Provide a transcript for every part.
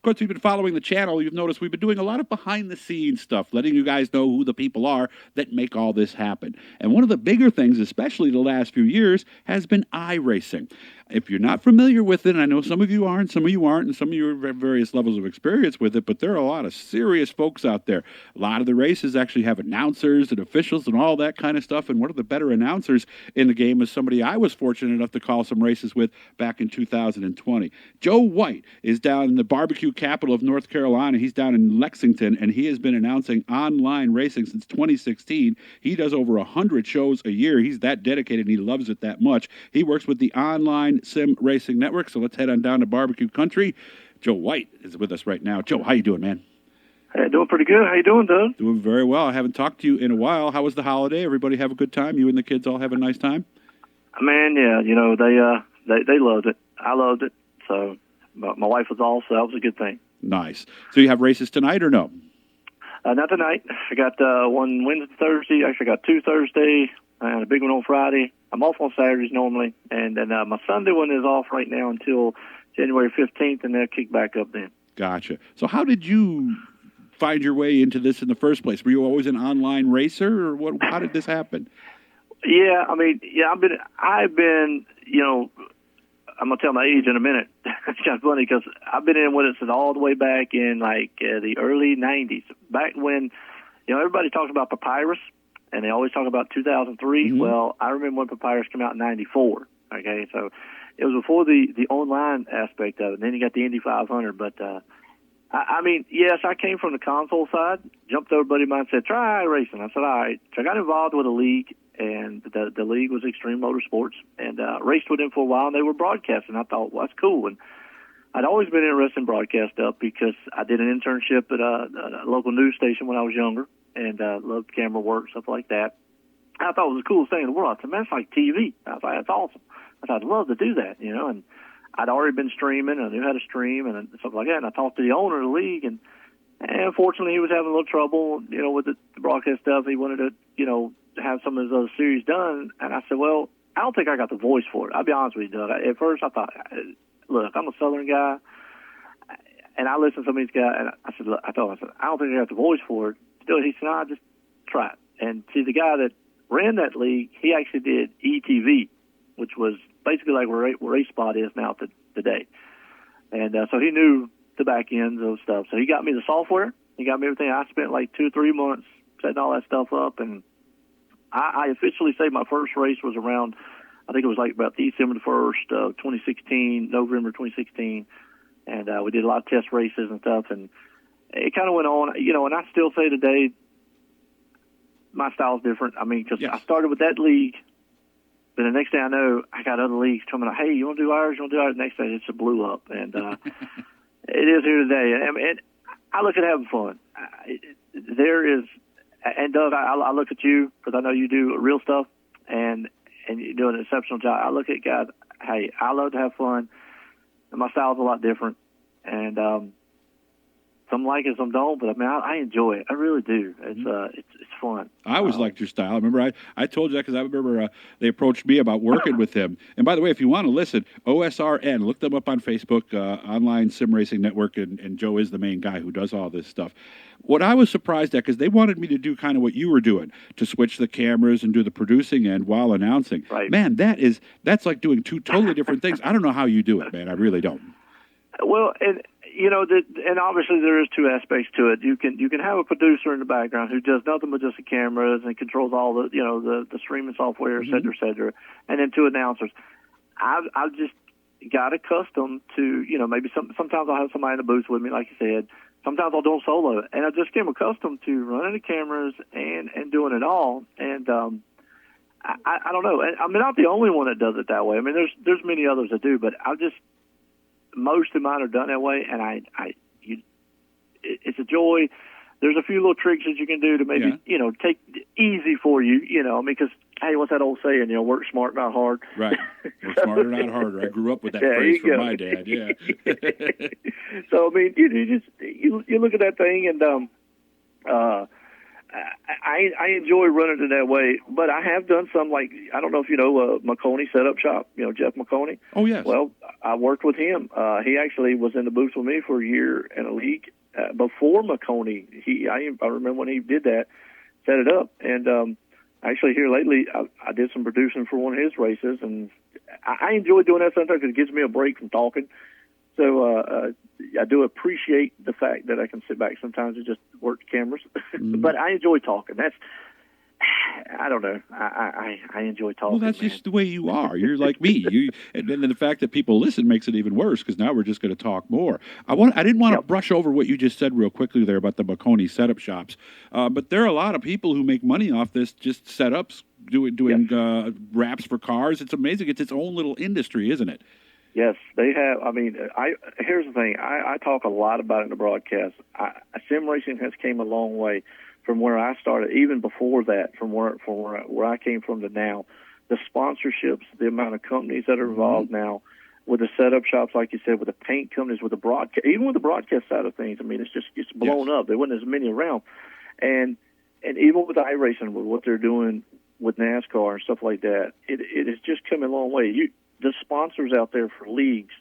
course, you've been following the channel. You've noticed we've been doing a lot of behind-the-scenes stuff, letting you guys know who the people are that make all this happen. And one of the bigger things, especially the last few years, has been iRacing. If you're not familiar with it, and I know some of you are and some of you aren't, and some of you have various levels of experience with it, but there are a lot of serious folks out there. A lot of the races actually have announcers and officials and all that kind of stuff, and one of the better announcers in the game is somebody I was fortunate enough to call some races with back in 2020. Joe White is down in the barbecue capital of North Carolina. He's down in Lexington, and he has been announcing online racing since 2016. He does over 100 shows a year. He's that dedicated, and he loves it that much. He works with the Online Sim Racing Network, so let's head on down to barbecue country. Joe White is with us right now. Joe, how you doing, man? Hey, doing pretty good. How you doing, Doug? Doing very well. I haven't talked to you in a while. How was the holiday? Everybody have a good time? You and the kids all have a nice time? Man, yeah, you know, they loved it. I loved it. So my wife was off, so that was a good thing. Nice. So you have races tonight or no? Not tonight. I got one Wednesday, Thursday. Actually, I got two Thursday and a big one on Friday. I'm off on Saturdays normally, and then my Sunday one is off right now until January 15th, and they'll kick back up then. Gotcha. So how did you find your way into this in the first place? Were you always an online racer, or what? How did this happen? Yeah, I mean, yeah, I've been, you know, I'm gonna tell my age in a minute. It's kind of funny because I've been in with it since all the way back in like the early '90s, back when, you know, everybody talks about Papyrus, and they always talk about 2003. Mm-hmm. Well, I remember when Papyrus came out in '94. Okay, so it was before the online aspect of it. And then you got the Indy 500, but. I mean, yes, I came from the console side, jumped over a buddy of mine and said, try iRacing. I said, all right. So I got involved with a league, and the league was Extreme Motorsports, and raced with them for a while, and they were broadcasting. I thought, well, that's cool. And I'd always been interested in broadcast stuff because I did an internship at a local news station when I was younger, and loved camera work, stuff like that. I thought it was the coolest thing in the world. I said, man, it's like TV. I was like, that's awesome. I said, I'd love to do that, you know, and I'd already been streaming. I knew how to stream and stuff like that. And I talked to the owner of the league, and unfortunately, he was having a little trouble, you know, with the broadcast stuff. He wanted to, you know, have some of his other series done. And I said, well, I don't think I got the voice for it. I'll be honest with you, Doug. At first, I thought, look, I'm a Southern guy, and I listen to some of these guys. And I said, look, I don't think I got the voice for it. Still, he said, no, just try it. And see, the guy that ran that league, he actually did ETV, which was basically like where Race Spot is now today. And so he knew the back ends of stuff. So he got me the software. He got me everything. I spent like 2 or 3 months setting all that stuff up. And I officially say my first race was around, I think it was like about December the 1st of 2016, November 2016. And we did a lot of test races and stuff. And it kind of went on, you know, and I still say today, my style's different. I mean, because I started with that league. Then the next thing I know, I got other leagues coming up. Hey, you want to do ours? You want to do ours? The next day, it just blew up. And it is here today. And I look at having fun. There is, and Doug, I look at you because I know you do real stuff, and you do an exceptional job. I look at guys, hey, I love to have fun. And my style's a lot different. And some like it, some don't, but I mean, I enjoy it. I really do. It's fun. I always liked your style. I remember I told you that because I remember they approached me about working with him. And by the way, if you want to listen, OSRN, look them up on Facebook, Online Sim Racing Network, and Joe is the main guy who does all this stuff. What I was surprised at, because they wanted me to do kind of what you were doing, to switch the cameras and do the producing end while announcing. Right. Man, that's like doing 2 totally different things. I don't know how you do it, man. I really don't. Well, and you know, and obviously there is 2 aspects to it. You can have a producer in the background who does nothing but just the cameras and controls all the, you know, the streaming software, et cetera, and then 2 announcers. I've just got accustomed to, you know, maybe sometimes I'll have somebody in the booth with me, like you said. Sometimes I'll do them solo, and I just became accustomed to running the cameras and doing it all. And I don't know. And I'm not the only one that does it that way. I mean, there's many others that do, but most of mine are done that way, and it's a joy. There's a few little tricks that you can do to maybe, you know, take easy for you, you know, because, hey, what's that old saying, you know, work smart, not hard. Right. Work smarter, not harder. I grew up with that phrase from my dad, yeah. So, I mean, you look at that thing, and I enjoy running it that way, but I have done some, like, I don't know if you know McConey Setup Shop, Jeff McConey. Oh, yes. Well, I worked with him. He actually was in the booth with me for a year in a league before McConey. I remember when he did that, set it up, and actually here lately I did some producing for one of his races, and I enjoy doing that sometimes because it gives me a break from talking. So I do appreciate the fact that I can sit back sometimes and just work the cameras. But I enjoy talking. I don't know. I enjoy talking. Well, that's man. just the way you are. You're like me. And then the fact that people listen makes it even worse because now we're just going to talk more. I didn't want to brush over what you just said real quickly there about the McConey setup shops, but there are a lot of people who make money off this, just setups, doing wraps for cars. It's amazing. It's its own little industry, isn't it? Yes, they have. I mean, here's the thing. I talk a lot about it in the broadcast. Sim racing has came a long way from where I started, even before that, from where I came from to now. The sponsorships, the amount of companies that are involved now, with the setup shops, like you said, with the paint companies, with the broadcast, even with the broadcast side of things. I mean, it's blown up. There wasn't as many around, and even with iRacing, with what they're doing with NASCAR and stuff like that, it has just come a long way. The sponsors out there for leagues.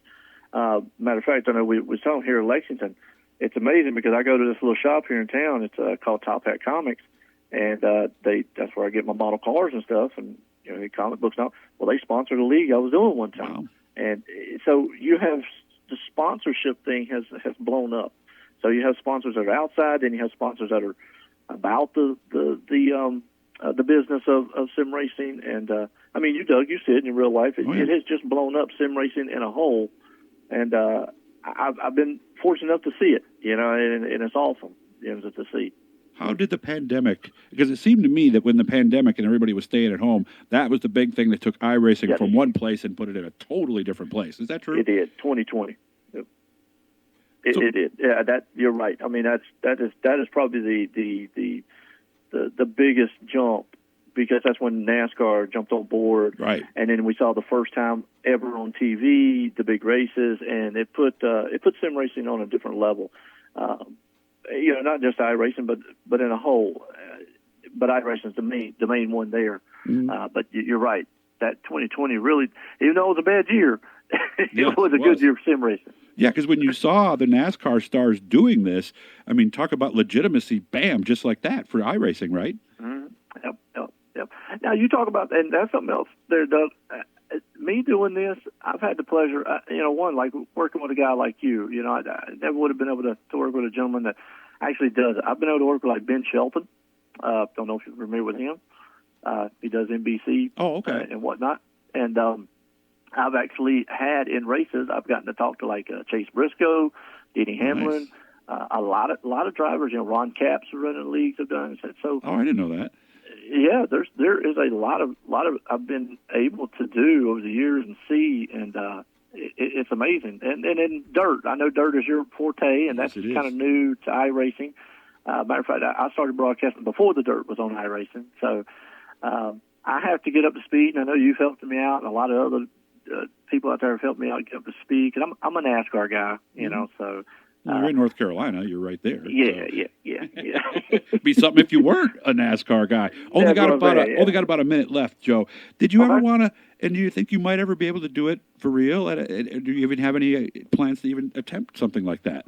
Matter of fact, I know we was talking here in Lexington. It's amazing because I go to this little shop here in town. It's called Top Hat Comics, and that's where I get my model cars and stuff, and comic books and all. Well, they sponsored a league I was doing one time, wow. And so you have the sponsorship thing has blown up. So you have sponsors that are outside, then you have sponsors that are about the business of sim racing, and I mean, Doug, you see it in real life. It has just blown up sim racing in a whole, and I've been fortunate enough to see it, and it's awesome, to see. How did the pandemic? Because it seemed to me that when the pandemic and everybody was staying at home, that was the big thing that took iRacing from one place and put it in a totally different place. Is that true? It did. 2020. It did. Yeah, that you're right. I mean, that is probably the biggest jump, because that's when NASCAR jumped on board, right? And then we saw the first time ever on TV the big races, and it put sim racing on a different level. Not just iRacing, but in a whole. But iRacing is the main one there. Mm-hmm. But you're right. That 2020 really, even though it was a bad year, it was a good year for sim racing. Yeah, because when you saw the NASCAR stars doing this, I mean, talk about legitimacy, bam, just like that for iRacing, right? Mm-hmm. Yep. Now, you talk about, and that's something else there, Doug. Me doing this, I've had the pleasure, one, like working with a guy like you. I never would have been able to work with a gentleman that actually does it. I've been able to work with, like, Ben Shelton. Don't know if you're familiar with him. He does NBC and whatnot. And I've actually had in races, I've gotten to talk to, like, Chase Briscoe, Denny Hamlin, a lot of drivers. Ron Capps running leagues have done it. So, I didn't know that. Yeah, there is a lot of I've been able to do over the years and see, and it's amazing. And in dirt, I know dirt is your forte, and that's kind of new to iRacing. Matter of fact, I started broadcasting before the dirt was on iRacing, so I have to get up to speed. And I know you've helped me out, and a lot of other people out there have helped me out get up to speed. And I'm a NASCAR guy, so. Well, you're in North Carolina. You're right there. Yeah. Be something if you weren't a NASCAR guy. Only got about a minute left, Joe. Did you ever want to? And do you think you might ever be able to do it for real? Do you even have any plans to even attempt something like that?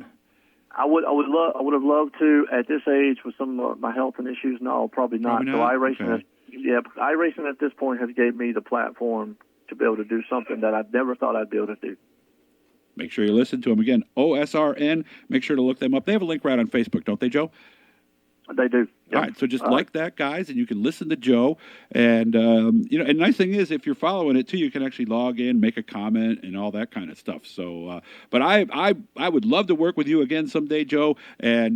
I would have loved to at this age with some of my health and issues. No, probably not. So iRacing, iRacing at this point has gave me the platform to be able to do something that I never thought I'd be able to do. Make sure you listen to them again. OSRN. Make sure to look them up. They have a link right on Facebook, don't they, Joe? They do. Yep. All right, so just like that, guys, and you can listen to Joe. And and the nice thing is, if you're following it too, you can actually log in, make a comment, and all that kind of stuff. So, but I would love to work with you again someday, Joe. And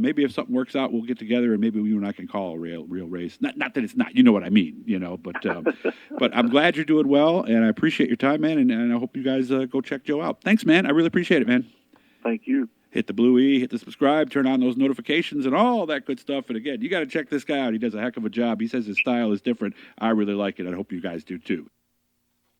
maybe if something works out, we'll get together, and maybe you and I can call a real race. Not that it's not, you know what I mean, But but I'm glad you're doing well, and I appreciate your time, man. And I hope you guys go check Joe out. Thanks, man. I really appreciate it, man. Thank you. Hit the blue E, hit the subscribe, turn on those notifications and all that good stuff. And again, you got to check this guy out. He does a heck of a job. He says his style is different. I really like it. I hope you guys do too.